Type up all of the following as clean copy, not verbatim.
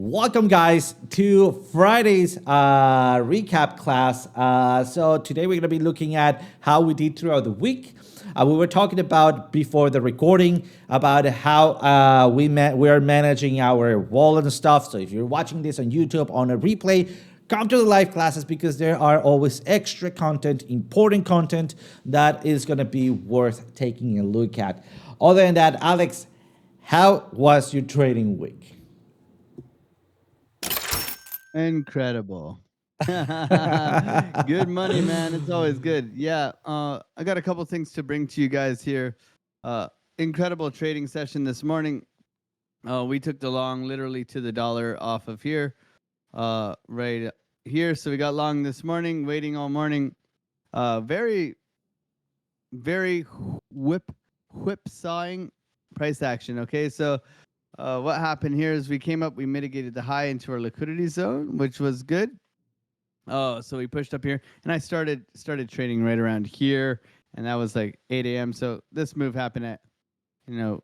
Welcome, guys, to Friday's recap class. So today we're going to be looking at how we did throughout the week. We were talking about before the recording about how we are managing our wallet and stuff. So if you're watching this on YouTube on a replay, come to the live classes because there are always extra content, important content that is going to be worth taking a look at. Other than that, Alex, how was your trading week? Incredible. Good money, man. It's always good. Yeah, I got a couple things to bring to you guys here. Uh, Incredible trading session this morning. We took the long literally to the dollar off of here, right here. So we got long this morning, waiting all morning. Very, very whipsawing price action. Okay, so what happened here is we came up, we mitigated the high into our liquidity zone, which was good. Oh, so we pushed up here, and I started trading right around here, and that was like 8 a.m. So this move happened at, I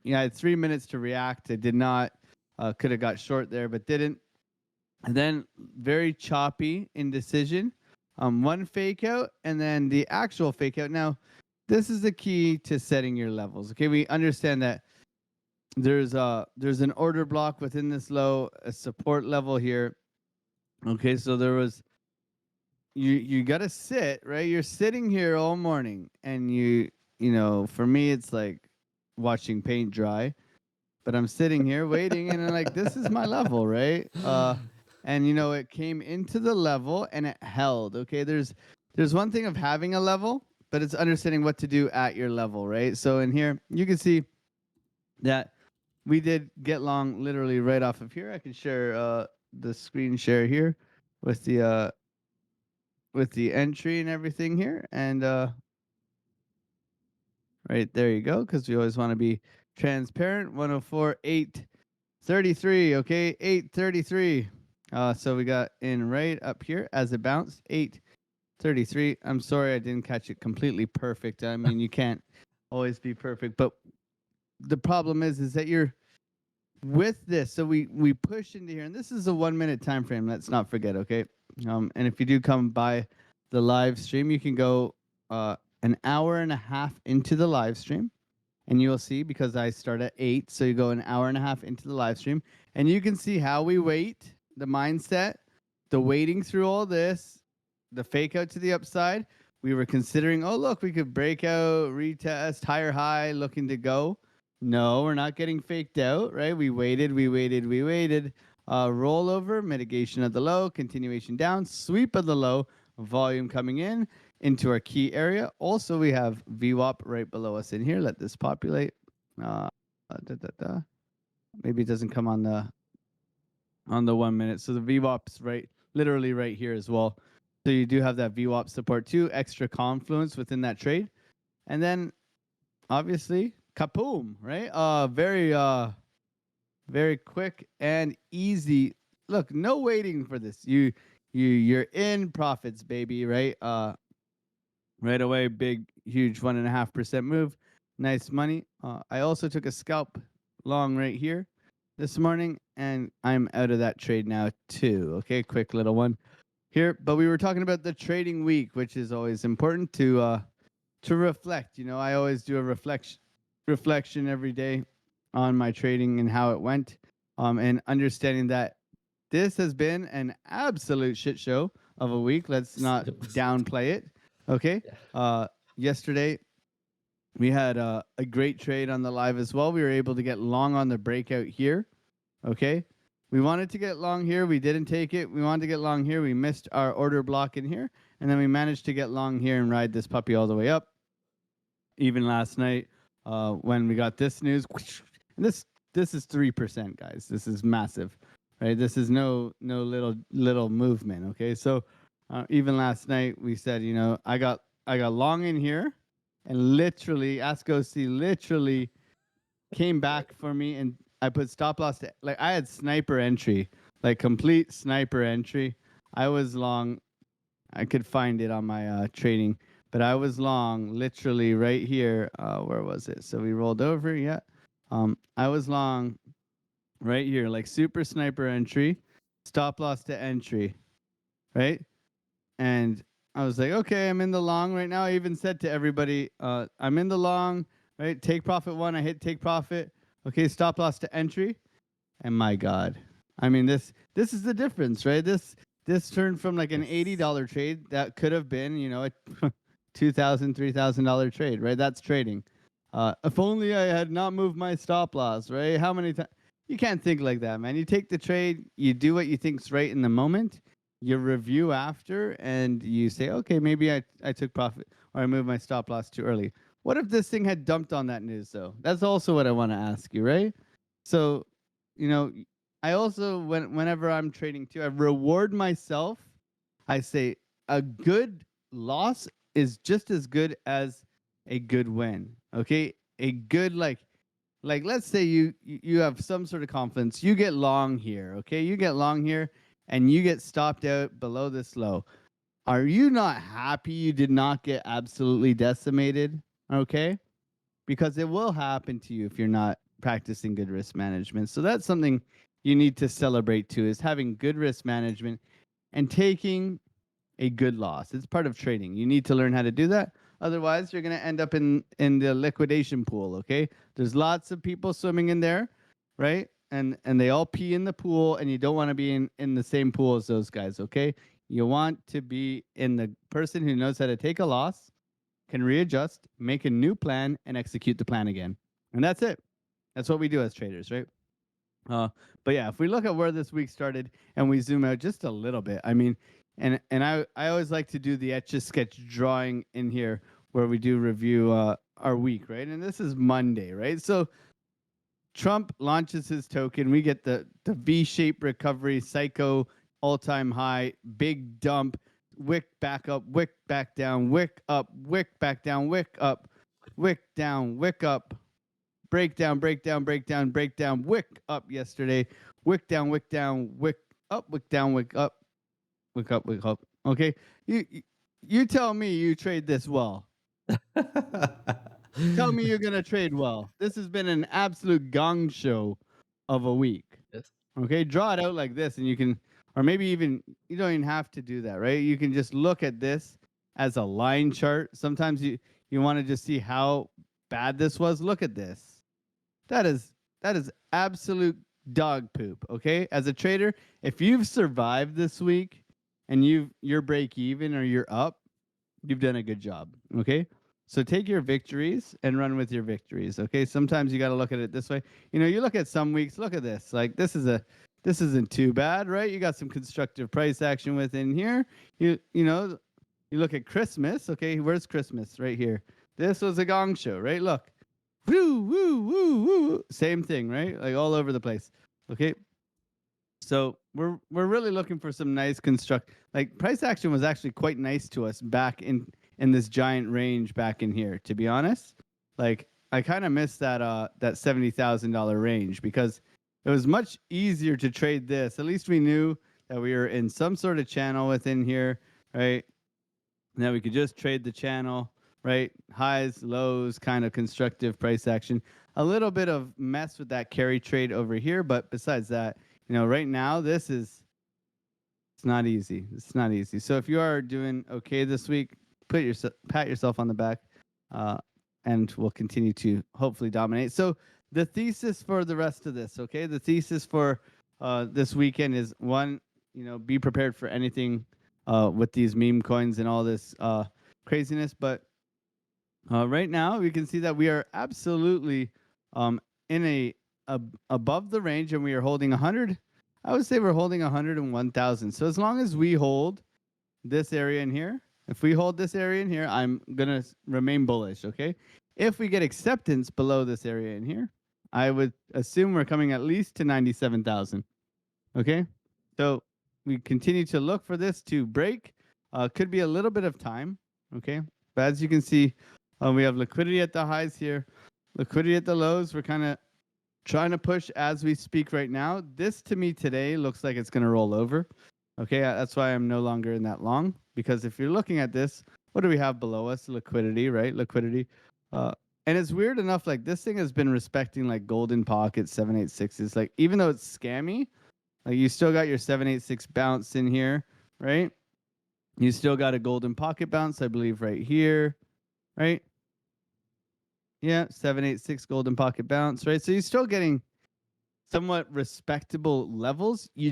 had 3 minutes to react. I did not, could have got short there, but didn't. And then very choppy indecision. One fake out, and then the actual fake out. Now, this is the key to setting your levels. Okay, we understand that there's an order block within this low, a support level here. Okay, so there was you got to sit, right? You're sitting here all morning, and for me it's like watching paint dry, but I'm sitting here waiting, and I'm like, this is my level, right? And it came into the level and it held. Okay, there's one thing of having a level, but it's understanding what to do at your level, right? So in here you can see that we did get long literally right off of here. I can share the screen share here with the entry and everything here, and right there you go, because we always want to be transparent. 104 833. Okay, 833. So we got in right up here as it bounced 833. I'm sorry I didn't catch it completely perfect. I mean, you can't always be perfect, but the problem is that you're with this. So we push into here, and this is a 1 minute time frame. Let's not forget. Okay, and if you do come by the live stream, you can go an hour and a half into the live stream, and you'll see, because I start at 8, so you go an hour and a half into the live stream, and you can see how we wait, the mindset, the waiting through all this, the fake out to the upside. We were considering, oh look, we could break out, retest, higher high, looking to go. No, we're not getting faked out, right? We waited, we waited, we waited. Rollover, mitigation of the low, continuation down, sweep of the low, volume coming in into our key area. Also, we have VWAP right below us in here. Let this populate. Da, da, da. Maybe it doesn't come on the 1 minute. So the VWAP's literally right here as well. So you do have that VWAP support too, extra confluence within that trade. And then obviously, kapoom, right? Very quick and easy. Look, no waiting for this. You're in profits, baby, right? Right away, big, huge 1.5% move. Nice money. I also took a scalp long right here this morning, and I'm out of that trade now too. Okay, quick little one here. But we were talking about the trading week, which is always important to reflect. I always do a reflection every day on my trading and how it went, and understanding that this has been an absolute shit show of a week. Let's not downplay it. Okay. Yesterday we had a great trade on the live as well. We were able to get long on the breakout here. Okay. We wanted to get long here. We didn't take it. We wanted to get long here. We missed our order block in here. And then we managed to get long here and ride this puppy all the way up. Even last night, when we got this news, and this is 3%, guys. This is massive, right? This is no little movement. Okay, so even last night we said, I got long in here, and literally AskOC literally came back for me, and I put stop loss to, like, I had sniper entry, like complete sniper entry. I was long. I could find it on my trading, but I was long literally right here. Where was it? So we rolled over. Yeah. I was long right here, like super sniper entry, stop loss to entry, right? And I was like, okay, I'm in the long right now. I even said to everybody, I'm in the long, right? Take profit one. I hit take profit. Okay, stop loss to entry. And my God, I mean this is the difference, right? This turned from like an Yes. $80 trade that could have been, you know, a $2,000, $3,000 trade, right? That's trading. If only I had not moved my stop loss, right? How many times? You can't think like that, man. You take the trade, you do what you think's right in the moment, you review after, and you say, okay, maybe I took profit or I moved my stop loss too early. What if this thing had dumped on that news, though? That's also what I want to ask you, right? So, you know, I also whenever I'm trading too, I reward myself. I say a good loss is just as good as a good win. Okay, a good like let's say you have some sort of confidence, you get long here. Okay, you get long here, and you get stopped out below this low. Are you not happy you did not get absolutely decimated? Okay, because it will happen to you if you're not practicing good risk management. So that's something you need to celebrate too, is having good risk management and taking a good loss. It's part of trading. You need to learn how to do that. Otherwise, you're going to end up in the liquidation pool, okay? There's lots of people swimming in there, right? And they all pee in the pool, and you don't want to be in the same pool as those guys, okay? You want to be in the person who knows how to take a loss, can readjust, make a new plan, and execute the plan again. And that's it. That's what we do as traders, right? Uh, but yeah, if we look at where this week started and we zoom out just a little bit, I mean, and I always like to do the etch a sketch drawing in here where we do review our week, right? And this is Monday, right? So Trump launches his token. We get the V-shaped recovery, psycho all-time high, big dump, wick back up, wick back down, wick up, wick back down, wick up, wick down, wick up, breakdown, breakdown, breakdown, breakdown, wick up yesterday, wick down, wick down, wick up, wick down, wick up, wick up, wick up. Okay, you tell me you trade this well. Tell me you're gonna trade well. This has been an absolute gong show of a week. Yes. Okay, draw it out like this, and you can, or maybe even you don't even have to do that, right? You can just look at this as a line chart. Sometimes you want to just see how bad this was. Look at this. That is absolute dog poop. Okay, as a trader, if you've survived this week and you're break even or you're up, you've done a good job. Okay. So take your victories and run with your victories. Okay. Sometimes you got to look at it this way. You know, you look at some weeks, look at this. Like this isn't too bad, right? You got some constructive price action within here. You know, you look at Christmas. Okay, where's Christmas? Right here. This was a gong show, right? Look. Woo, woo, woo, woo. Same thing, right? Like all over the place. Okay. So we're really looking for some nice construct. Like price action was actually quite nice to us back in this giant range back in here. To be honest, like I kind of missed that $70,000 range because it was much easier to trade this. At least we knew that we were in some sort of channel within here, right? And that we could just trade the channel, right? Highs, lows, kind of constructive price action. A little bit of mess with that carry trade over here, but besides that, you know, right now it's not easy. It's not easy. So if you are doing okay this week, pat yourself on the back, uh, and we'll continue to hopefully dominate. So the thesis for the rest of this, okay? The thesis for this weekend is one, you know, be prepared for anything with these meme coins and all this craziness. But right now, we can see that we are absolutely in above the range, and we are holding 100. I would say we're holding 101,000. So as long as we hold this area in here, if we hold this area in here, I'm gonna remain bullish. Okay. If we get acceptance below this area in here, I would assume we're coming at least to 97,000. Okay. So we continue to look for this to break. Could be a little bit of time. Okay. But as you can see, we have liquidity at the highs here, liquidity at the lows. We're kind of trying to push as we speak right now. This to me today looks like it's going to roll over. Okay. That's why I'm no longer in that long, because if you're looking at this, what do we have below us? Liquidity, right? Liquidity. And it's weird enough, like this thing has been respecting like golden pocket 786s. Like even though it's scammy, like you still got your 786 bounce in here, right? You still got a golden pocket bounce, I believe, right here, right? Yeah, 786 golden pocket bounce, right? So you're still getting somewhat respectable levels. You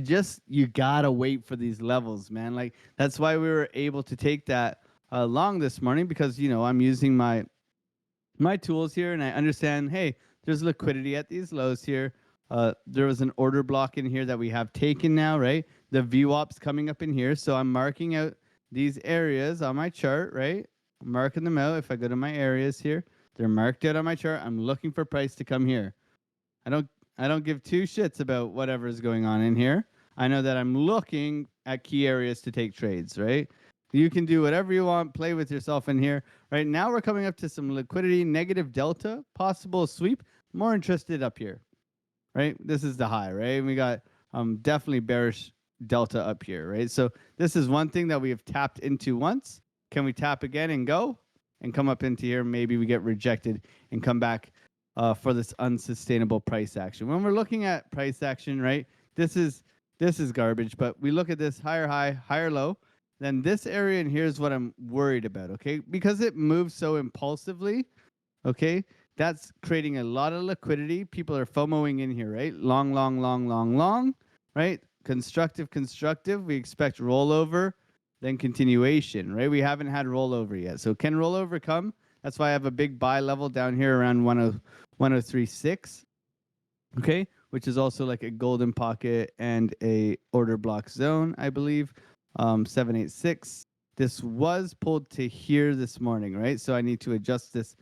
gotta wait for these levels, man. Like that's why we were able to take that long this morning, because I'm using my tools here, and I understand, hey, there's liquidity at these lows here. There was an order block in here that we have taken now, right? The VWAP's coming up in here, so I'm marking out these areas on my chart, right? I'm marking them out. If I go to my areas here, they're marked out on my chart. I'm looking for price to come here. I don't I don't give two shits about whatever is going on in here. I know that I'm looking at key areas to take trades, right? You can do whatever you want, play with yourself in here. Right now we're coming up to some liquidity, negative delta, possible sweep. More interested up here, right? This is the high, right? And we got definitely bearish delta up here, right? So this is one thing that we have tapped into once. Can we tap again and go and come up into here? Maybe we get rejected and come back for this unsustainable price action. When we're looking at price action, right? This is garbage, but we look at this higher high, higher low. Then this area in here is what I'm worried about, okay? Because it moves so impulsively, okay? That's creating a lot of liquidity. People are FOMOing in here, right? Long, long, long, long, long, right? Constructive, constructive. We expect rollover, then continuation, right? We haven't had rollover yet. So can rollover come? That's why I have a big buy level down here around 103.6, okay? Which is also like a golden pocket and a order block zone, I believe. 786. This was pulled to here this morning, right? So I need to adjust this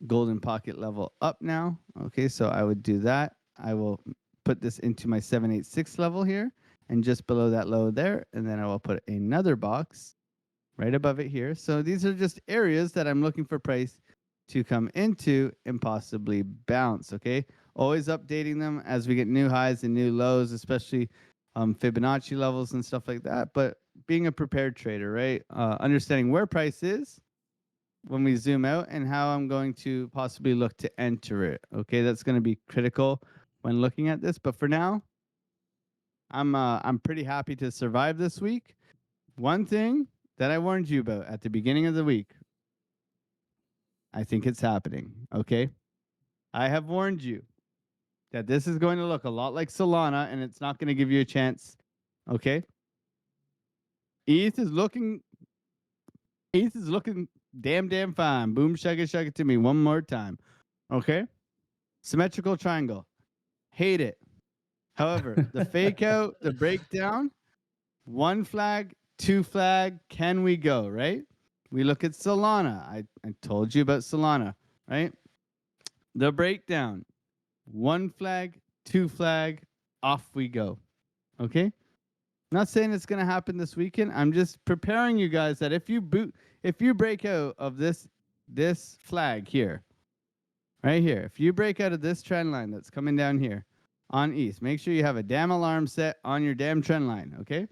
golden pocket level up now. Okay, so I would do that. I will put this into my 786 level here, and just below that low there, and then I will put another box right above it here. So these are just areas that I'm looking for price to come into and possibly bounce, okay? Always updating them as we get new highs and new lows, especially Fibonacci levels and stuff like that. But being a prepared trader, right? Understanding where price is when we zoom out and how I'm going to possibly look to enter it. Okay, that's going to be critical when looking at this. But for now, I'm pretty happy to survive this week. One thing that I warned you about at the beginning of the week, I think it's happening. Okay, I have warned you that this is going to look a lot like Solana, and it's not going to give you a chance. Okay, ETH is looking damn fine. Boom shake it to me one more time. Okay, symmetrical triangle. Hate it. However, the fake out, the breakdown, one flag, two flag, can we go, right? We look at Solana. I told you about Solana, right? The breakdown, one flag, two flag, off we go. Okay? Not saying it's going to happen this weekend. I'm just preparing you guys that if you break out of this flag here, right here, if you break out of this trend line that's coming down here on ETH, make sure you have a damn alarm set on your damn trend line, okay?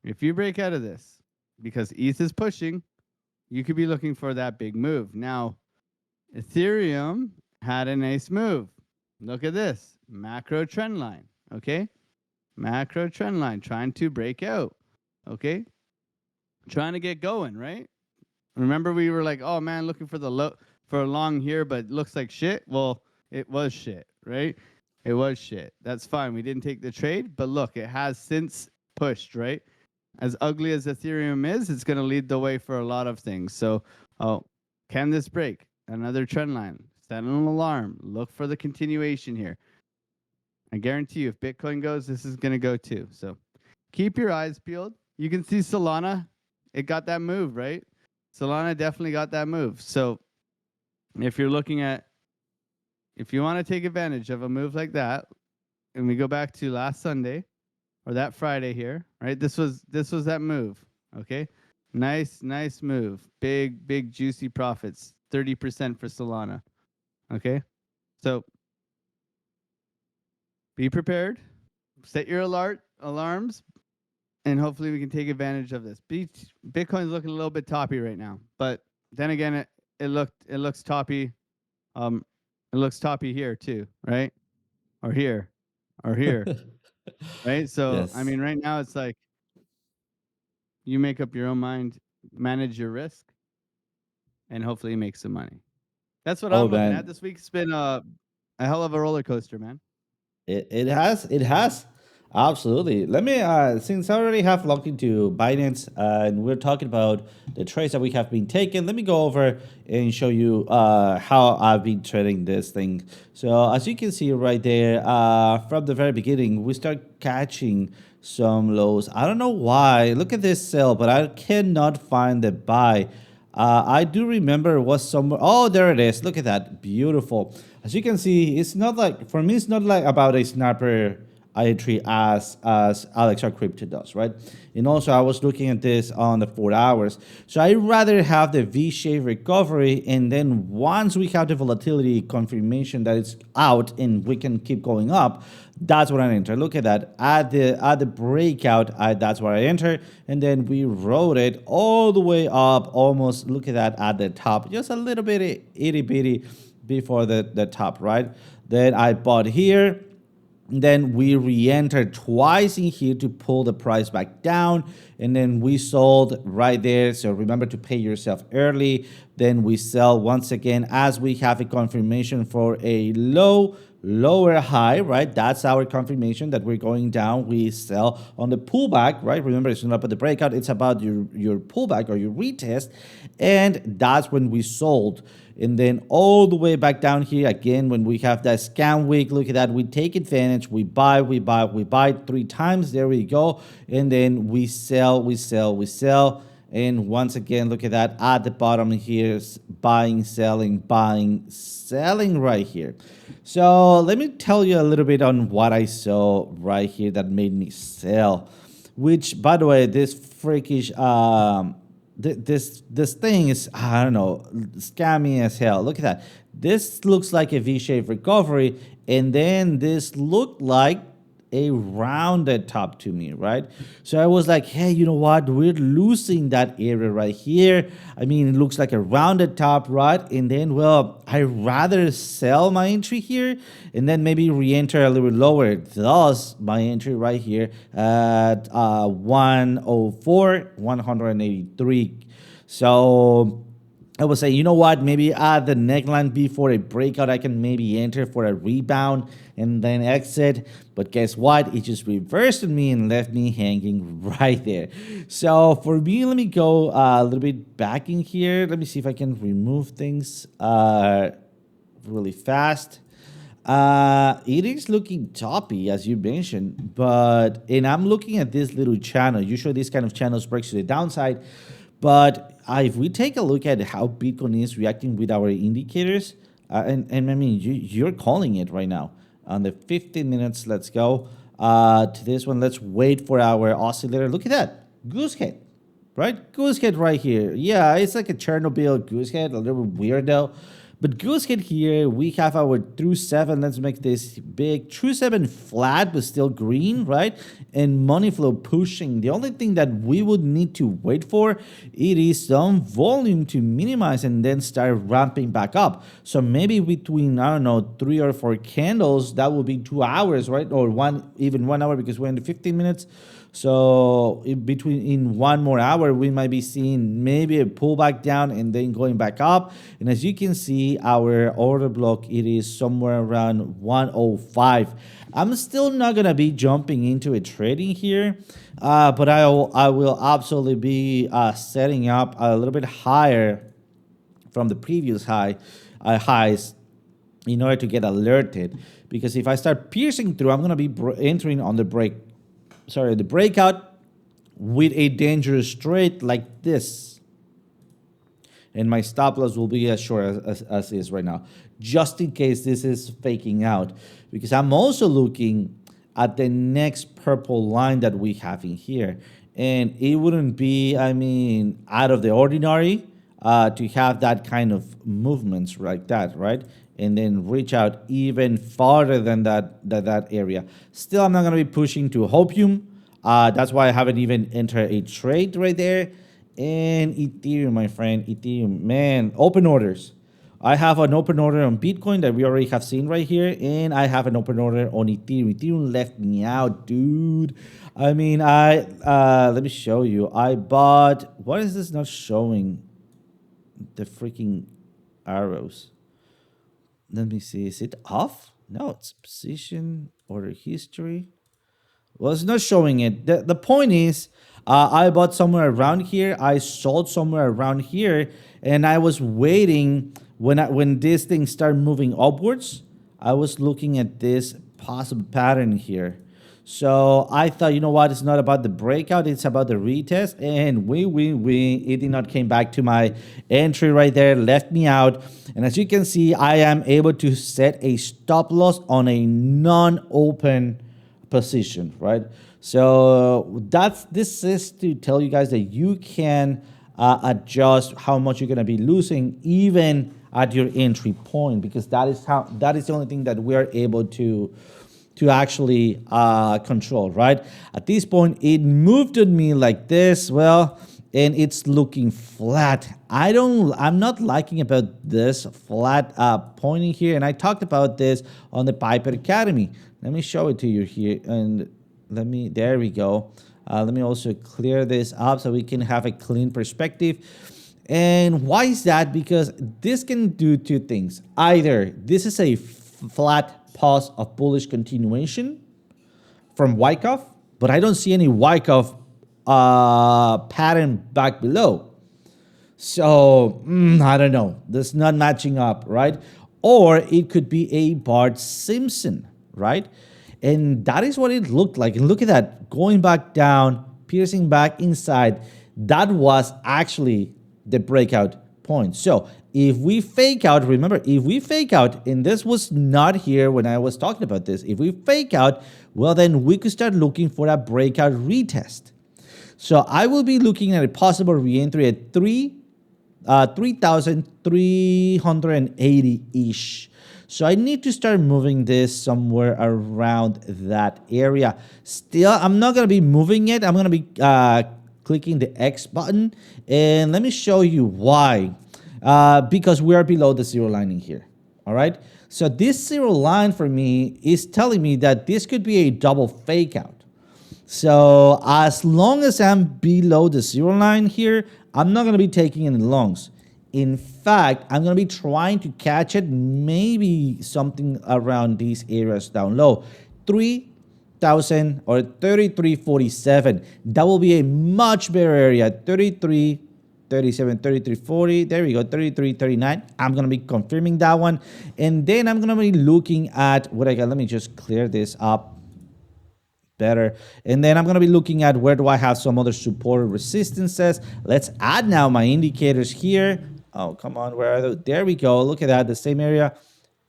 If you break out of this, because ETH is pushing, you could be looking for that big move. Now, Ethereum had a nice move. Look at this macro trend line, okay? Macro trend line trying to break out, okay? Trying to get going, right? Remember we were like, oh man, looking for for a long here, but looks like shit. Well, it was shit, right? It was shit. That's fine. We didn't take the trade, but look, it has since pushed, right? As ugly as Ethereum is, it's going to lead the way for a lot of things. So, can this break? Another trend line. Set an alarm. Look for the continuation here. I guarantee you, if Bitcoin goes, this is going to go too. So, keep your eyes peeled. You can see Solana. It got that move, right? Solana definitely got that move. So, if you want to take advantage of a move like that, and we go back to last Sunday, or that Friday here, right? This was that move, okay? Nice move. Big juicy profits. 30% for Solana. Okay? So be prepared. Set your alarms, and hopefully we can take advantage of this. Bitcoin's looking a little bit toppy right now, but then again it looks toppy It looks toppy here too, right? Or here, or here, right? So I Yes. mean, right now it's like you make up your own mind, manage your risk, and hopefully make some money. That's what Oh I'm looking at. man, This week's been a hell of a roller coaster, man. it has absolutely. Let me since I already have logged into Binance and we're talking about the trades that we have been taking. Let me go over and show you how I've been trading this thing. So as you can see right there, from the very beginning, we start catching some lows. I don't know why. Look at this sell, but I cannot find the buy. I do remember it was somewhere. Oh, there it is. Look at that. Beautiful. As you can see, it's not like, for me, it's not like about a snapper entry as Alexa Crypto does, right? And also, I was looking at this on the 4 hours. So I rather have the V-shaped recovery, and then once we have the volatility confirmation that it's out and we can keep going up, that's what I enter. Look at that. At the breakout, that's where I enter, and then we rode it all the way up, almost. Look at that at the top, just a little bit itty bitty before the top, right? Then I bought here. Then we re-entered twice in here to pull the price back down, and then we sold right there. So remember to pay yourself early. Then we sell once again as we have a confirmation for a lower high, right? That's our confirmation that we're going down. We sell on the pullback, right? Remember, it's not about the breakout, it's about your pullback or your retest, and that's when we sold. And then all the way back down here again, when we have that scam week, look at that. We take advantage. We buy 3 times. There we go. And then we sell, we sell, we sell. And once again, look at that at the bottom here, buying, selling right here. So let me tell you a little bit on what I saw right here that made me sell. Which, by the way, this freakish this thing is, I don't know, scammy as hell. Look at that. This looks like a V-shaped recovery, and then this looked like a rounded top to me, right? So I was like, hey, you know what? We're losing that area right here. I mean, it looks like a rounded top, right? And then, well, I rather sell my entry here and then maybe re-enter a little bit lower. Thus, my entry right here at 104, 183. So I would say, you know what, maybe at the neckline before a breakout, I can maybe enter for a rebound and then exit. But guess what? It just reversed me and left me hanging right there. So for me, let me go a little bit back in here. Let me see if I can remove things really fast. It is looking toppy, as you mentioned, and I'm looking at this little channel. Usually these kind of channels breaks to the downside. But if we take a look at how Bitcoin is reacting with our indicators, and I mean, you're calling it right now. On the 15 minutes, let's go to this one. Let's wait for our oscillator. Look at that. Goose head, right? Goose head right here. Yeah, it's like a Chernobyl goose head, a little bit weird though. But goose head here, we have our through 7. Let's make this big. True 7 flat, but still green, right? And money flow pushing. The only thing that we would need to wait for, it is some volume to minimize and then start ramping back up. So maybe between, I don't know, 3 or 4 candles, that would be 2 hours, right? Or even 1 hour, because we're in the 15 minutes. So in 1 more hour, we might be seeing maybe a pullback down and then going back up. And as you can see, our order block, it is somewhere around 105. I'm still not gonna be jumping into a trading here, but I will absolutely be setting up a little bit higher from the previous highs in order to get alerted. Because if I start piercing through, I'm gonna be entering on the the breakout with a dangerous trade like this. And my stop loss will be as short as is right now, just in case this is faking out. Because I'm also looking at the next purple line that we have in here. And it wouldn't be, I mean, out of the ordinary to have that kind of movements like that, right? And then reach out even farther than that area. Still, I'm not going to be pushing to Hopium. That's why I haven't even entered a trade right there. And Ethereum, my friend, Ethereum, man, open orders. I have an open order on Bitcoin that we already have seen right here, and I have an open order on Ethereum. Ethereum left me out, dude. I mean, let me show you. I bought. What is this not showing? The freaking arrows. Let me see. Is it off? No, it's position, order history. Well, it's not showing it. The point is, I bought somewhere around here. I sold somewhere around here, and I was waiting when this thing started moving upwards. I was looking at this possible pattern here. So I thought, you know what? It's not about the breakout. It's about the retest. And it did not came back to my entry right there. Left me out. And as you can see, I am able to set a stop loss on a non-open position, right? So this is to tell you guys that you can adjust how much you're going to be losing even at your entry point, because that is the only thing that we're able to actually control, right? At this point, it moved on me like this, well, and it's looking flat. I'm not liking about this flat pointing here, and I talked about this on the Piper Academy. Let me show it to you here, and there we go. Let me also clear this up so we can have a clean perspective. And why is that? Because this can do two things. Either this is a flat pause of bullish continuation from Wyckoff, but I don't see any Wyckoff pattern back below. So I don't know. That's not matching up, right? Or it could be a Bart Simpson, right? And that is what it looked like. And look at that, going back down, piercing back inside. That was actually the breakout point. So if we fake out, remember, if we fake out, and this was not here when I was talking about this, if we fake out, well, then we could start looking for a breakout retest. So I will be looking at a possible reentry at 3,380-ish. So I need to start moving this somewhere around that area. Still, I'm not going to be moving it. I'm going to be clicking the X button. And let me show you why. Because we are below the zero line in here. All right. So this zero line for me is telling me that this could be a double fake out. So as long as I'm below the zero line here, I'm not going to be taking any longs. In fact, I'm going to be trying to catch it, maybe something around these areas down low. 3,000 or 33.47. That will be a much better area. 33.37, 33.40. There we go, 33.39. I'm going to be confirming that one. And then I'm going to be looking at what I got. Let me just clear this up better. And then I'm going to be looking at where do I have some other support resistances. Let's add now my indicators here. Oh, come on, where are they? There we go. Look at that, the same area,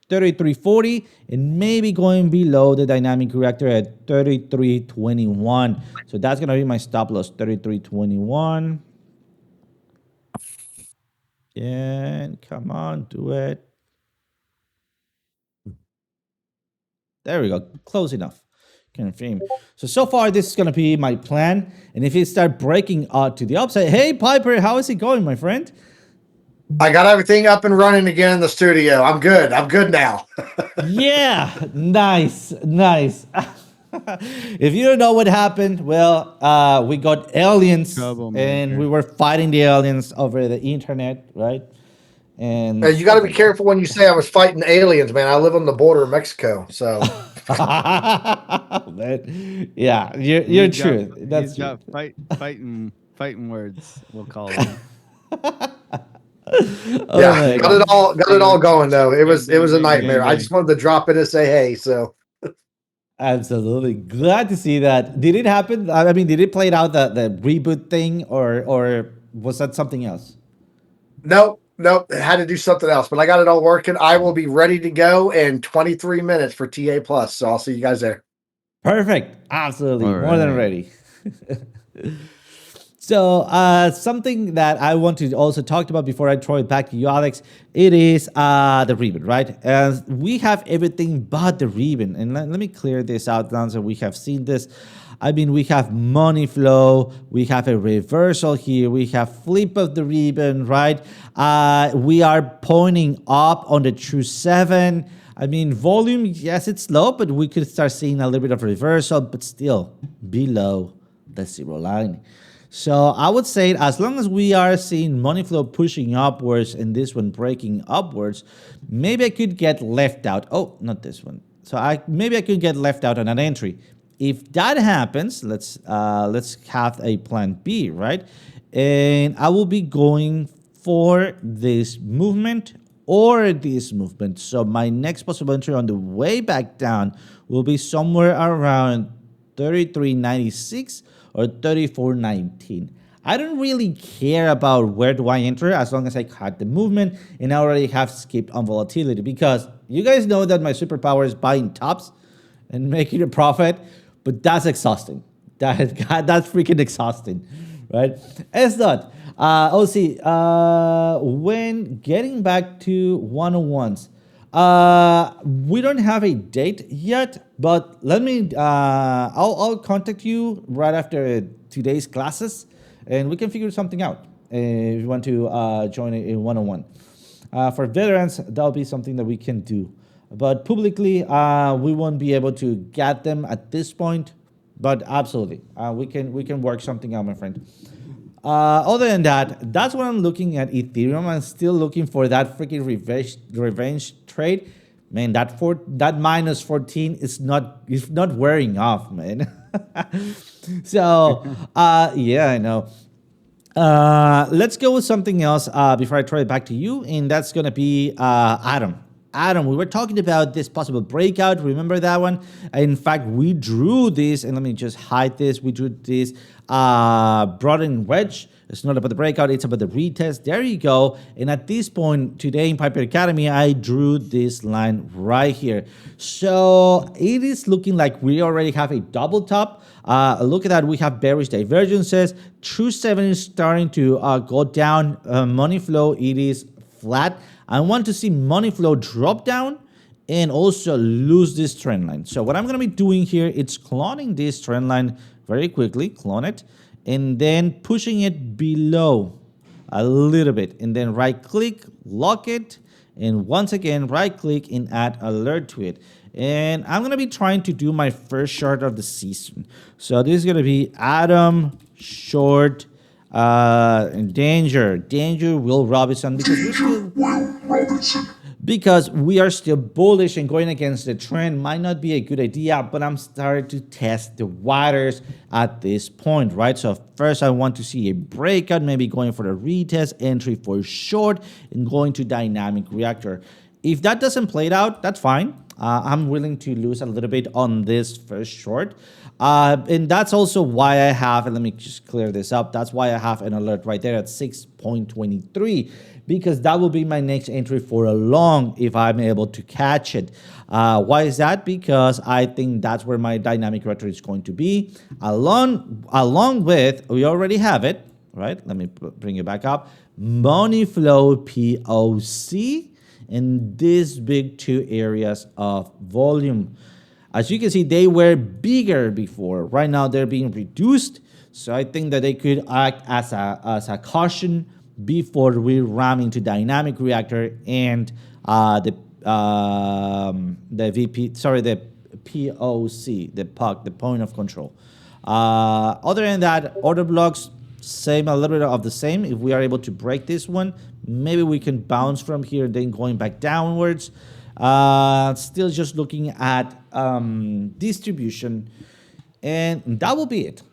33.40, and maybe going below the dynamic reactor at 33.21. So that's going to be my stop loss, 33.21. And come on, do it. There we go, close enough. Confirm. So far, this is going to be my plan. And if it start breaking out to the upside, hey, Piper, how is it going, my friend? I got everything up and running again in the studio. I'm good. I'm good now. Yeah, nice. If you don't know what happened, well, we got aliens and we were fighting the aliens over the internet, right? And you got to be careful when you say I was fighting aliens, man. I live on the border of Mexico, so. Yeah, you're true. That's true. Fighting words. We'll call them. Yeah, got it all going though. It was a nightmare. I just wanted to drop in and say hey. So absolutely glad to see that. Did it happen? I mean, did it play out the reboot thing, or was that something else? Nope. It had to do something else, but I got it all working. I will be ready to go in 23 minutes for TA Plus. So I'll see you guys there. Perfect. Absolutely. All More than ready. So something that I want to also talk about before I throw it back to you, Alex, it is the ribbon, right? We have everything but the ribbon. And let me clear this out now so we have seen this. I mean, we have money flow, we have a reversal here, we have flip of the ribbon, right? We are pointing up on the true 7. I mean, volume, yes, it's low, but we could start seeing a little bit of reversal, but still below the 0 line. So I would say as long as we are seeing money flow pushing upwards and this one breaking upwards, maybe I could get left out. Oh, not this one. So maybe I could get left out on an entry. If that happens, let's have a plan B, right? And I will be going for this movement or this movement. So my next possible entry on the way back down will be somewhere around 33.96 or 34.19. I don't really care about where do I enter as long as I cut the movement and I already have skipped on volatility, because you guys know that my superpower is buying tops and making a profit, but that's exhausting. That's freaking exhausting, right? It's not. OC, when getting back to 101s, we don't have a date yet, but let me, I'll contact you right after today's classes and we can figure something out if you want to join in 101. For veterans, that'll be something that we can do. But publicly, we won't be able to get them at this point, but absolutely, we can work something out, my friend. Other than that, that's what I'm looking at Ethereum. I'm still looking for that freaking revenge trade. Man, that minus 14 is not wearing off, man. So, yeah, I know. Let's go with something else before I throw it back to you, and that's gonna be Atom. Adam, we were talking about this possible breakout. Remember that one? In fact, we drew this, and let me just hide this. We drew this broadened wedge. It's not about the breakout, it's about the retest. There you go. And at this point today in Piper Academy, I drew this line right here. So it is looking like we already have a double top. Look at that, we have bearish divergences. True 7 is starting to go down. Money flow, it is flat. I want to see money flow drop down and also lose this trend line. So what I'm going to be doing here, it's cloning this trend line very quickly, clone it, and then pushing it below a little bit, and then right click, lock it, and once again, right click and add alert to it. And I'm going to be trying to do my first short of the season. So this is going to be Atom short danger Will Robinson, because we are still bullish and going against the trend might not be a good idea, but I'm starting to test the waters at this point, right? So first I want to see a breakout, maybe going for the retest, entry for short, and going to dynamic reactor. If that doesn't play it out, that's fine. I'm willing to lose a little bit on this first short. And that's also why I have, and let me just clear this up, that's why I have an alert right there at 6.23, because that will be my next entry for a long if I'm able to catch it. Why is that? Because I think that's where my dynamic reactor is going to be. Along with, we already have it, right? Let me bring it back up. Money flow POC in these big two areas of volume. As you can see, they were bigger before. Right now, they're being reduced. So I think that they could act as a caution before we ram into dynamic reactor and the POC, the POC, the point of control. Other than that, order blocks, same, a little bit of the same. If we are able to break this one, maybe we can bounce from here, then going back downwards. Still just looking at distribution, and that will be it.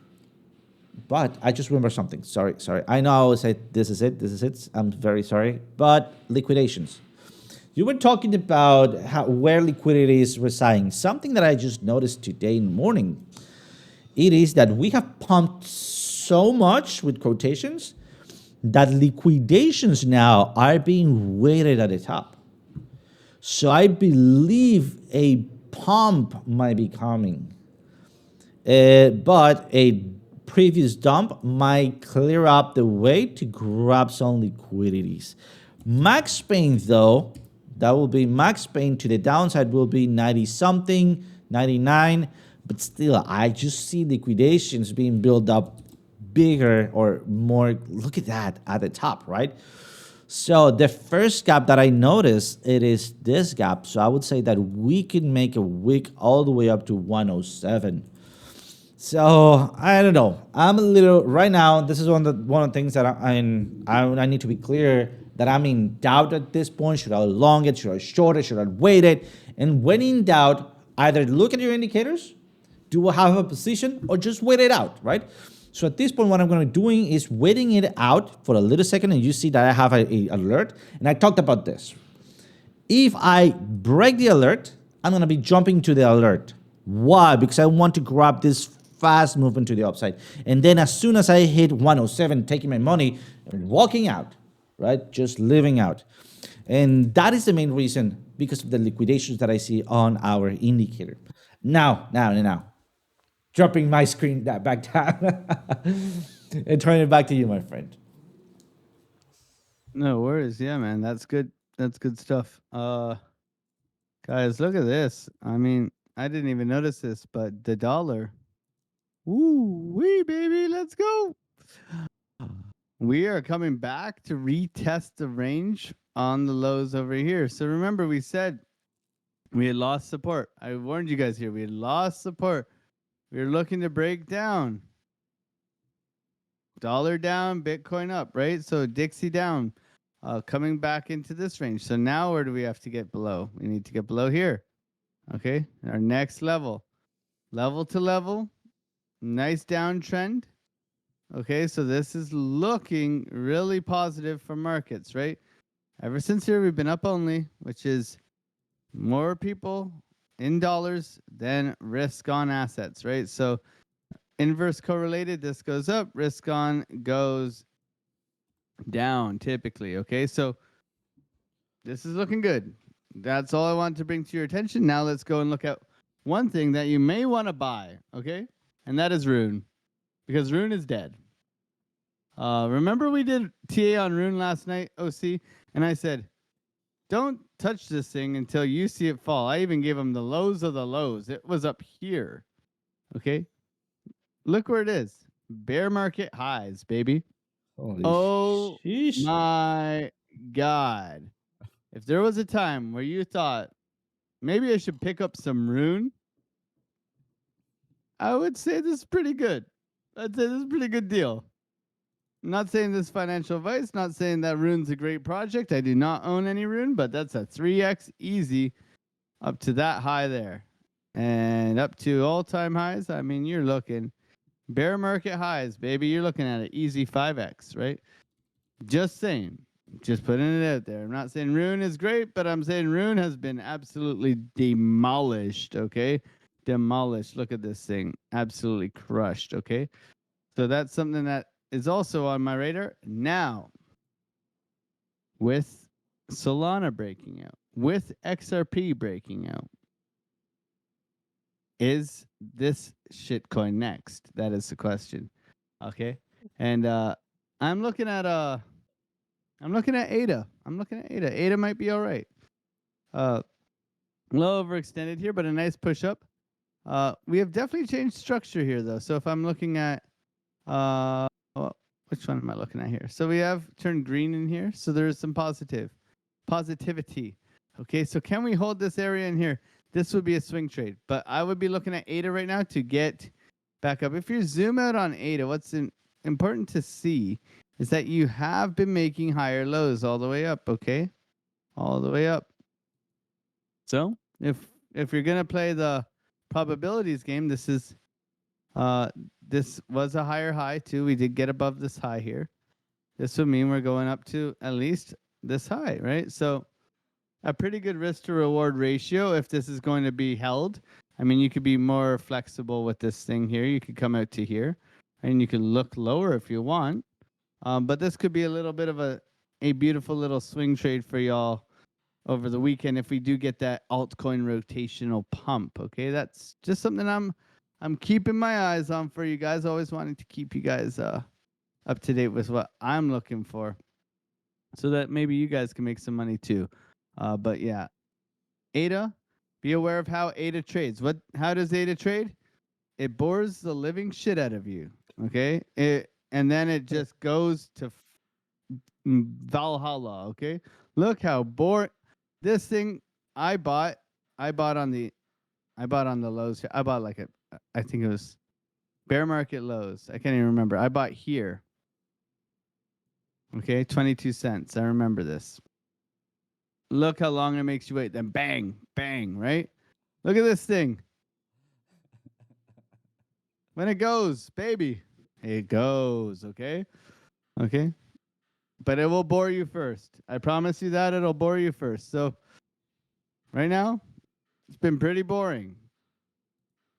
But I just remember something. Sorry. I know I always say this is it. I'm very sorry. But liquidations. You were talking about where liquidity is residing. Something that I just noticed today in the morning. It is that we have pumped so much with quotations that liquidations now are being weighted at the top. So I believe a pump might be coming. But a previous dump might clear up the way to grab some liquidities. Max pain, though, that will be max pain to the downside will be 90 something, 99. but still, I just see liquidations being built up bigger or more. Look at that at the top, right? So the first gap that I noticed, it is this gap. So I would say that we can make a wick all the way up to 107. So I don't know. I'm a little right now. This is one of the things that I need to be clear that I'm in doubt at this point. Should I long it? Should I short it? Should I wait it? And when in doubt, either look at your indicators, do have a position, or just wait it out, right? So at this point, what I'm going to be doing is waiting it out for a little second, and you see that I have a alert, and I talked about this. If I break the alert, I'm going to be jumping to the alert. Why? Because I want to grab this fast movement to the upside. And then as soon as I hit 107, taking my money and walking out, right? Just living out. And that is the main reason because of the liquidations that I see on our indicator. Now, dropping my screen back down and turning it back to you, my friend. No worries. Yeah, man. That's good. That's good stuff. Guys, look at this. I mean, I didn't even notice this, but the dollar. Ooh, wee baby, let's go. We are coming back to retest the range on the lows over here. So remember, we said we had lost support. I warned you guys here. We had lost support. We were looking to break down. Dollar down, Bitcoin up, right? So Dixie down, coming back into this range. So now where do we have to get below? We need to get below here. Okay, our next level. Level to level. Nice downtrend. Okay, so this is looking really positive for markets, right? Ever since here, we've been up only, which is more people in dollars than risk on assets, right? So inverse correlated, this goes up, risk on goes down typically, okay? So this is looking good. That's all I want to bring to your attention. Now let's go and look at one thing that you may want to buy, okay? And that is Rune, because Rune is dead. Remember we did TA on Rune last night, OC, and I said, don't touch this thing until you see it fall. I even gave him the lows of the lows. It was up here. Okay. Look where it is. Bear market highs, baby. Holy Oh sheesh. my God. If there was a time where you thought maybe I should pick up some Rune, I would say this is pretty good. I'd say this is a pretty good deal. I'm not saying this is financial advice, not saying that Rune's a great project. I do not own any Rune, but that's a 3x easy up to that high there. And up to all-time highs, I mean, you're looking bear market highs, baby. You're looking at an easy 5x, right? Just saying. Just putting it out there. I'm not saying Rune is great, but I'm saying Rune has been absolutely demolished, okay? Demolished. Look at this thing. Absolutely crushed, okay? So that's something that is also on my radar. Now, with Solana breaking out, with XRP breaking out, is this shitcoin next? That is the question. Okay. And I'm looking at ADA. I'm looking at ADA. ADA might be all right. Low overextended here, but a nice push up. We have definitely changed structure here though. So if I'm looking at which one am I looking at here? So we have turned green in here. So there is some positivity. Okay, so can we hold this area in here? This would be a swing trade, but I would be looking at ADA right now to get back up. If you zoom out on ADA, what's important to see is that you have been making higher lows all the way up, okay? All the way up. So if you're gonna play the probabilities game, this was a higher high too. We did get above this high here. This would mean we're going up to at least this high, right? So a pretty good risk to reward ratio if this is going to be held. I mean, you could be more flexible with this thing here. You could come out to here and you can look lower if you want. But this could be a little bit of a beautiful little swing trade for y'all over the weekend if we do get that altcoin rotational pump. Okay, that's just something I'm keeping my eyes on for you guys. Always wanting to keep you guys up to date with what I'm looking for, so that maybe you guys can make some money too. But yeah, ADA, be aware of how ADA trades. How does ADA trade? it bores the living shit out of you. Okay, and then it just goes to Valhalla. Okay, look how this thing I bought. I bought on the lows. I bought like I think it was bear market lows. I can't even remember. I bought here. Okay, 22 cents. I remember this. Look how long it makes you wait. Then bang, bang, right? Look at this thing. When it goes, baby, it goes, okay? Okay? But it will bore you first. I promise you that it'll bore you first. So right now, it's been pretty boring.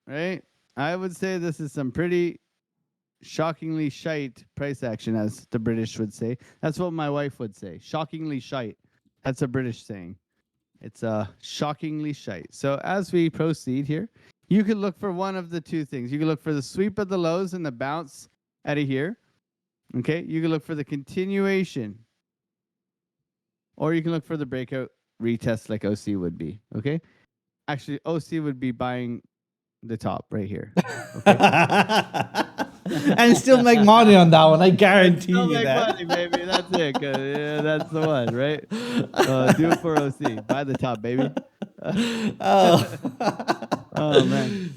Right? I would say this is some pretty shockingly shite price action, as the British would say. That's what my wife would say. Shockingly shite. That's a British saying. It's shockingly shite. So as we proceed here, you could look for one of the two things. You can look for the sweep of the lows and the bounce out of here. Okay. You can look for the continuation. Or you can look for the breakout retest like OC would be. Okay. Actually, OC would be buying the top right here. Okay. And still make money on that one. I guarantee Still you make that. money, baby. That's it. Yeah, that's the one, right? Do it for OC. Buy the top, baby. Oh. Oh man.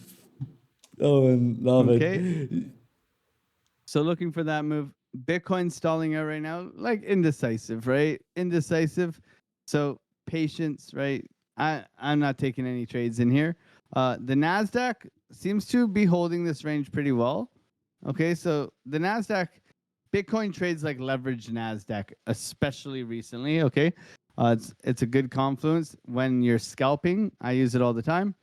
Oh, man, love Okay. it. So looking for that move. Bitcoin stalling out right now, like indecisive, right? Indecisive. So patience, right? I'm not taking any trades in here. The Nasdaq seems to be holding this range pretty well. Okay, so the Nasdaq, Bitcoin trades like leveraged Nasdaq, especially recently. Okay, it's a good confluence when you're scalping. I use it all the time.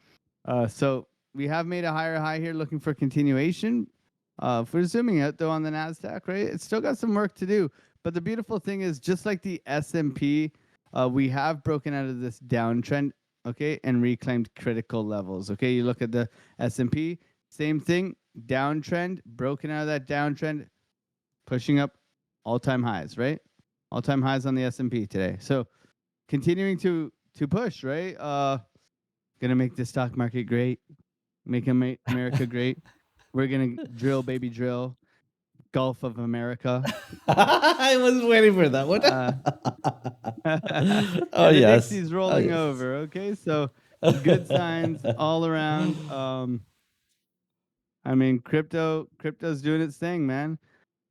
So we have made a higher high here, looking for continuation. If we're zooming out though on the Nasdaq, right, it's still got some work to do. But the beautiful thing is, just like the S&P, we have broken out of this downtrend, okay, and reclaimed critical levels. Okay, you look at the S&P, same thing, downtrend, broken out of that downtrend, pushing up all-time highs, right? All-time highs on the S&P today. So continuing to push, right? Gonna make the stock market great, make America great. We're gonna drill, baby, drill. Gulf of America. I was waiting for that one. Oh, and the yes. Dixie's Oh, rolling yes. over. Okay, so good signs all around. I mean, crypto's doing its thing, man.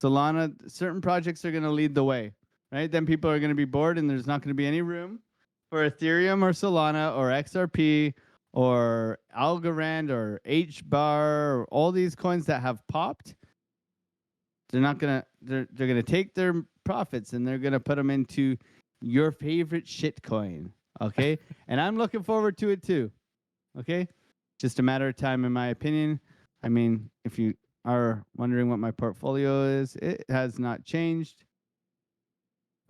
Solana, certain projects are gonna lead the way, right? Then people are gonna be bored, and there's not gonna be any room for Ethereum or Solana or XRP or Algorand or HBAR or all these coins that have popped. They're not gonna. They're gonna take their profits and they're gonna put them into your favorite shit coin. Okay, and I'm looking forward to it too. Okay, just a matter of time, in my opinion. I mean, if you are wondering what my portfolio is, it has not changed.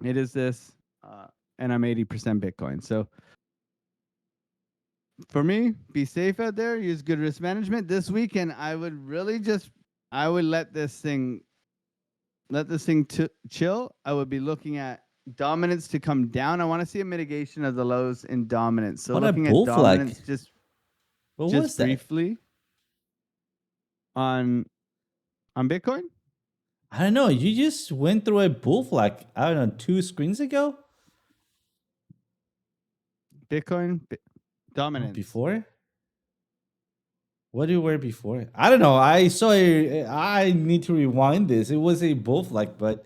It is this, and I'm 80% Bitcoin. So for me, be safe out there. Use good risk management. This weekend, I would really I would let this thing chill. I would be looking at dominance to come down. I want to see a mitigation of the lows in dominance. So What a looking at bull flag. dominance What was just that? briefly on Bitcoin. I don't know. You just went through a bull flag, I don't know, 2 screens ago? Bitcoin Oh, dominance. before? What do you wear before? I don't know. I need to rewind this. It was a bull flag, but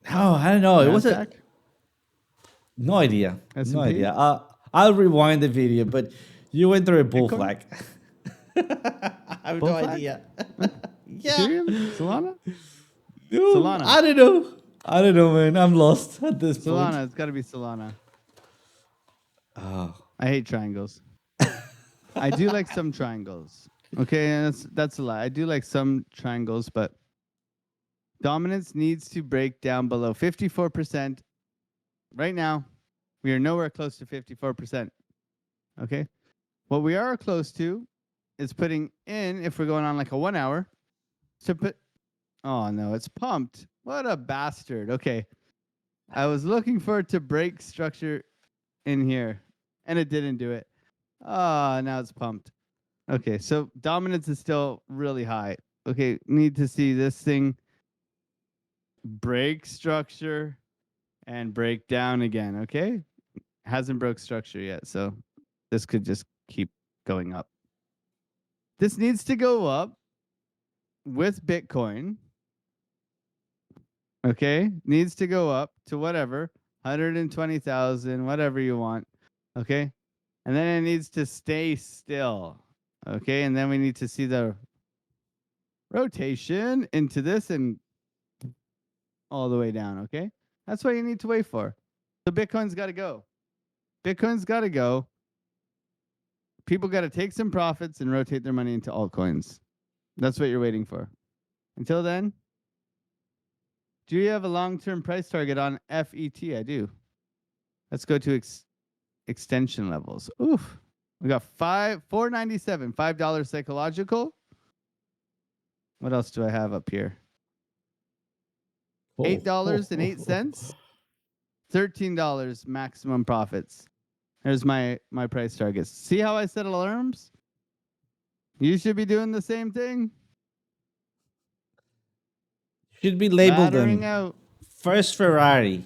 no, I don't know. It was Nasdaq? no idea. No S&P? idea. I'll rewind the video, but you went through a bull Bitcoin? flag. I have Bull no flag? idea. Yeah. Ethereum? Solana? No, Solana. I don't know. I don't know, man. I'm lost at this Solana. point. It's got to be Solana. Oh. I hate triangles. I do like some triangles. Okay, and that's a lie. I do like some triangles, but dominance needs to break down below 54%. Right now, we are nowhere close to 54%. Okay? What we are close to is putting in, if we're going on like a 1 hour, to put, oh no, it's pumped. What a bastard. Okay. I was looking for it to break structure in here, and it didn't do it. Oh, now it's pumped. Okay, so dominance is still really high. Okay, need to see this thing break structure and break down again. Okay, hasn't broke structure yet, so this could just keep going up. This needs to go up with Bitcoin. Okay, needs to go up to whatever 120,000, whatever you want. Okay, and then it needs to stay still. Okay, and then we need to see the rotation into this and all the way down. Okay, that's what you need to wait for. So Bitcoin's got to go. Bitcoin's got to go. People got to take some profits and rotate their money into altcoins. That's what you're waiting for. Until then, do you have a long-term price target on FET? I do. Let's go to extension levels. Oof. We got $4.97, $5 psychological. What else do I have up here? $8.08, $13 maximum profits. There's my price targets. See how I set alarms? You should be doing the same thing. Should be labeled Battering them. out. First Ferrari,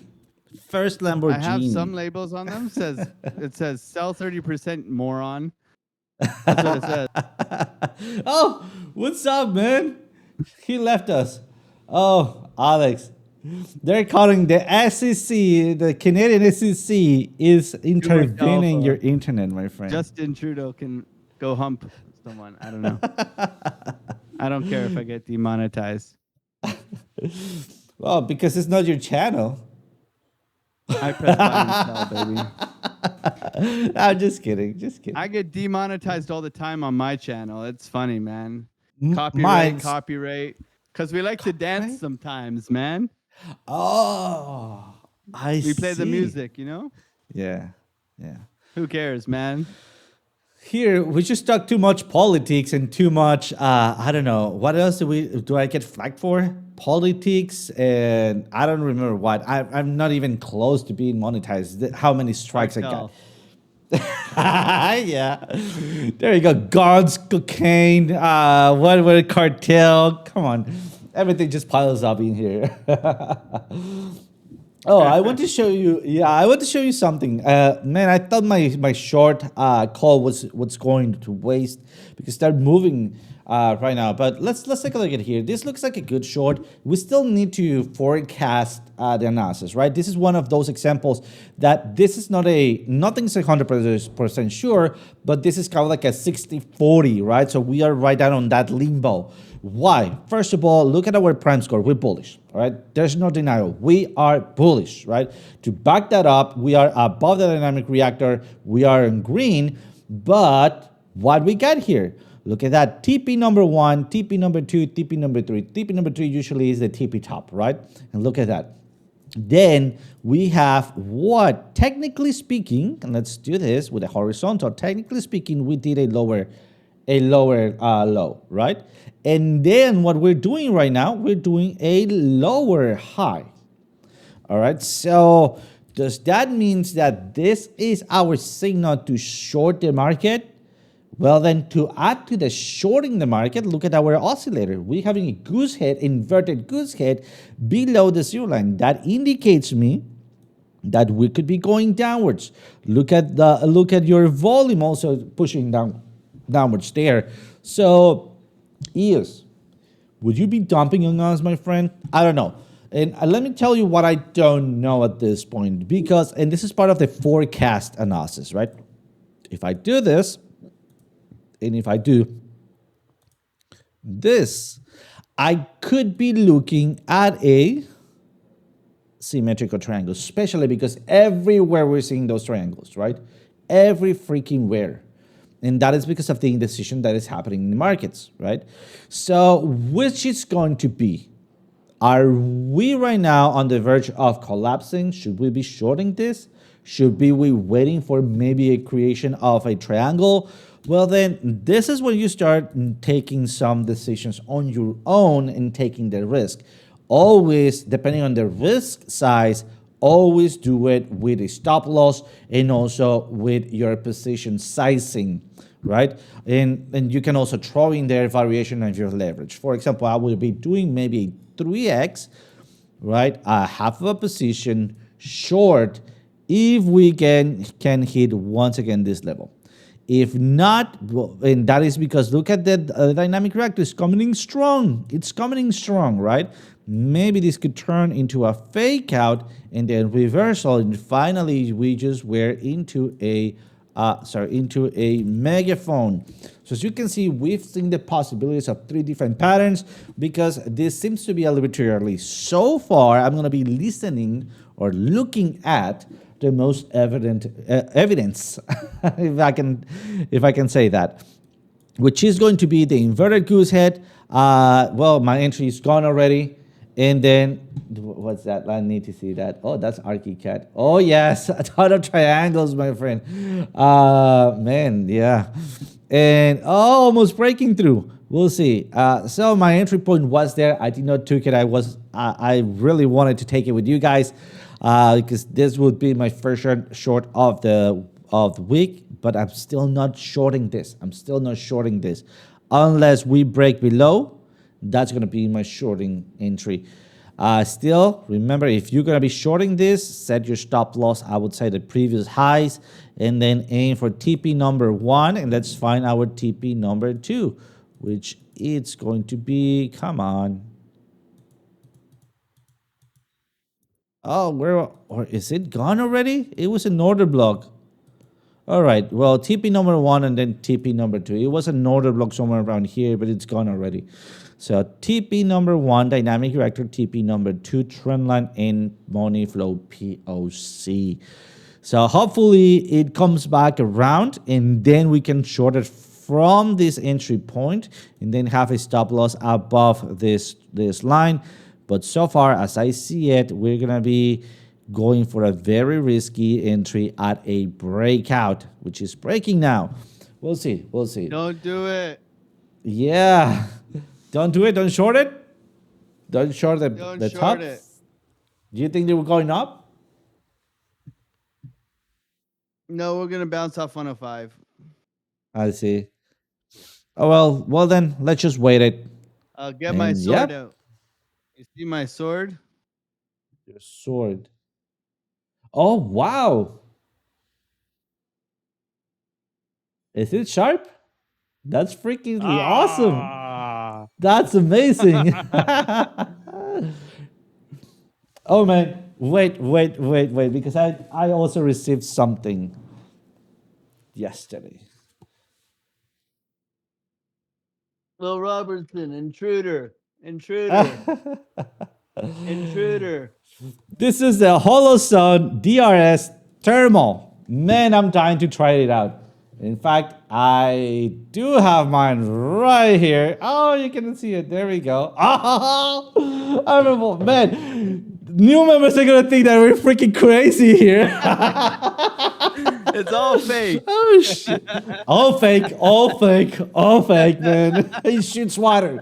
first Lamborghini. I have some labels on them. It says sell 30% moron. That's what it says. Oh, what's up, man? He left us. Oh, Alex. They're calling the SEC, the Canadian SEC, is intervening your internet, my friend. Justin Trudeau can go hump someone. I don't know. I don't care if I get demonetized. Well, because it's not your channel. I press buy and sell, baby. I'm just kidding. Just kidding. I get demonetized all the time on my channel. It's funny, man. Mine's- Copyright. Because we like to dance sometimes, man. Oh, We play the see. music, you know? Yeah, yeah. Who cares, man? Here we just talk too much politics and too much. I don't know what else do I get flagged for? Politics and I don't remember what. I'm not even close to being monetized. How many strikes I got? Yeah, there you go. Guns, cocaine. What were cartel? Come on, everything just piles up in here. Oh, I want to show you. Yeah, I want to show you something. Man, I thought my short call was going to waste because they're moving right now. But let's take a look at here. This looks like a good short. We still need to forecast the analysis, right? This is one of those examples that this is nothing's 100% sure, but this is kind of like a 60-40, right? So we are right down on that limbo. Why? First of all, look at our prime score. We're bullish, all right? There's no denial. We are bullish, right? To back that up, we are above the dynamic reactor. We are in green, but what we got here? Look at that. TP number 1, TP number 2, TP number 3. TP number 3 usually is the TP top, right? And look at that. Then we have what? Technically speaking, and let's do this with a horizontal. Technically speaking, we did a lower low, right? And then what we're doing right now, we're doing a lower high. All right, so does that mean that this is our signal to short the market? Well, then to add to the shorting the market, look at our oscillator. We're having a goose head, inverted goose head below the zero line. That indicates me that we could be going downwards. Look at your volume also pushing downwards there. So EOS, would you be dumping on us, my friend? I don't know. And let me tell you what I don't know at this point, because, and this is part of the forecast analysis, right? If I do this, and if I do this, I could be looking at a symmetrical triangle, especially because everywhere we're seeing those triangles, right? Every freaking where. And that is because of the indecision that is happening in the markets, right? So which is going to be? Are we right now on the verge of collapsing? Should we be shorting this? Should we be waiting for maybe a creation of a triangle? Well, then this is when you start taking some decisions on your own and taking the risk. Always, depending on the risk size, always do it with a stop loss and also with your position sizing, right? And you can also throw in there variation of your leverage. For example, I will be doing maybe 3x, right? A half of a position short if we can hit once again this level. If not, and that is because look at the dynamic reactor is coming in strong. It's coming in strong, right? Maybe this could turn into a fake out and then reversal, and finally we just were into a into a megaphone. So as you can see, we've seen the possibilities of 3 different patterns because this seems to be a little bit too early. So far, I'm going to be listening or looking at the most evident evidence, if I can say that, which is going to be the inverted goose head. Well, my entry is gone already. And then, what's that? I need to see that. Oh, that's ArchiCAD. Oh, yes, a ton of triangles, my friend. Man, yeah. And almost breaking through. We'll see. So my entry point was there. I did not took it. I really wanted to take it with you guys because this would be my first short of the week. But I'm still not shorting this. Unless we break below. That's going to be my shorting entry. Still, remember, if you're going to be shorting this, set your stop loss, I would say the previous highs, and then aim for TP number 1, and let's find our TP number 2, which it's going to be, come on. Oh, or is it gone already? It was an order block. All right, well, TP number 1 and then TP number 2. It was an order block somewhere around here, but it's gone already. So TP number 1, dynamic reactor, TP number 2, trendline in money flow POC. So hopefully it comes back around and then we can short it from this entry point and then have a stop loss above this line. But so far, as I see it, we're going to be going for a very risky entry at a breakout, which is breaking now. We'll see. Don't do it. Yeah. Don't do it. Don't short it. Don't short the top. Do you think they were going up? No, we're going to bounce off 105. I see. Oh, well then, let's just wait it. I'll get my sword out. You see my sword? Your sword. Oh, wow. Is it sharp? That's freaking awesome. That's amazing. Oh, man. Wait. Because I also received something yesterday. Will Robertson, intruder. This is the Holosun DRS Thermal. Man, I'm dying to try it out. In fact, I do have mine right here. Oh, you can see it. There we go. Oh, I remember, man. New members are gonna think that we're freaking crazy here. It's all fake. Oh shit! All fake, man. He shoots water.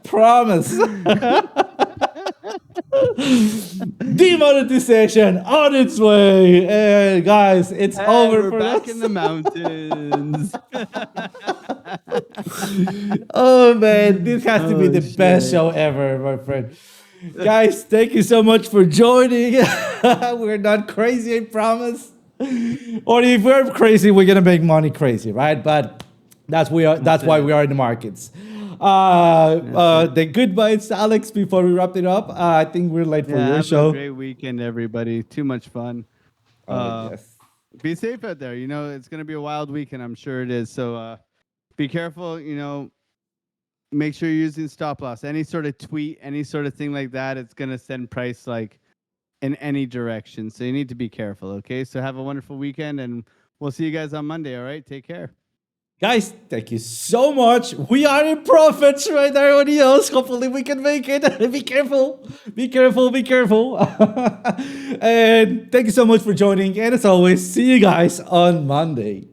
Promise. Demonetization on its way. Hey, guys, it's over we're for back us. in the mountains. Oh man, this has to be the best show ever, my friend. Guys, thank you so much for joining. We're not crazy, I promise. Or if we're crazy, we're gonna make money crazy, right? But that's why we are in the markets. The goodbyes, Alex, before we wrap it up. I think we're late for your have show. A great weekend, everybody. Too much fun. Yes. Be safe out there. You know, it's gonna be a wild weekend. I'm sure it is. So be careful. You know, make sure you're using stop loss. Any sort of tweet, any sort of thing like that, it's gonna send price like in any direction. So you need to be careful. Okay. So have a wonderful weekend, and we'll see you guys on Monday. All right. Take care. Guys, thank you so much. We are in profits right there, everybody else. Hopefully we can make it. Be careful. And thank you so much for joining. And as always, see you guys on Monday.